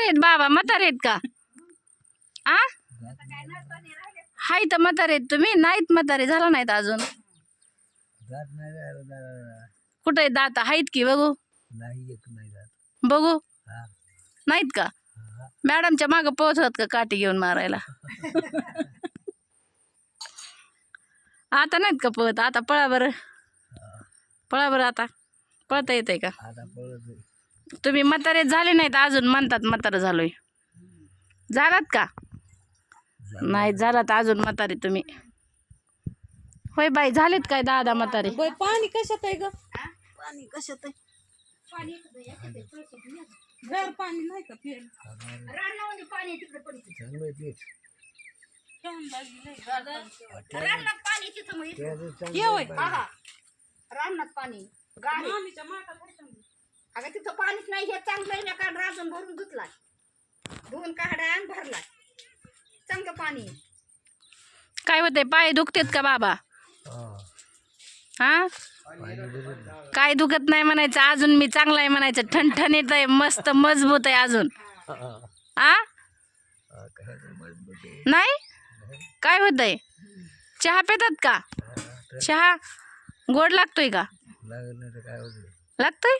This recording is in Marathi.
आहेत बाबा, म्हातारे आहेत का? आ हाय तर म्हातारे आहेत तुम्ही? नाहीत म्हातारे झाला नाहीत अजून. कुठे दात आहेत की बघू? बघू नाहीत का? मॅडमच्या मागं पोहोचत का काठी घेऊन मारायला? आता नाहीत का पळत? आता पळा बरं, पळा बरं. आता पळता येतंय का? तुम्ही म्हातारे झाले नाहीत अजून, म्हणतात म्हातारं झालोय. झालात का? नाही झालात अजून म्हातारे तुम्ही. होय बाई, झालेत काय दादा म्हातारे? पाणी कशात आहे ग? पाणी कशात आहे? घर पाणी नाही का प्यायला? पाणी तिकडे पडते. रानात पाणी तिथं रानात पाणी अगं तिथं पाणीच नाही. हे चांगलं का राजून भरून धुतलाय, धुवून काढाय आणि भरलाय. चांगलं पाणी. काय होतंय? पाय दुखतेत का बाबा? हा काय दुखत नाही म्हणायचं अजून. मी चांगला आहे म्हणायचं. ठणठणीत आहे, मस्त मजबूत आहे अजून. आ नाही काय होतंय? चहा पितात का? चहा गोड लागतोय का? लागतोय.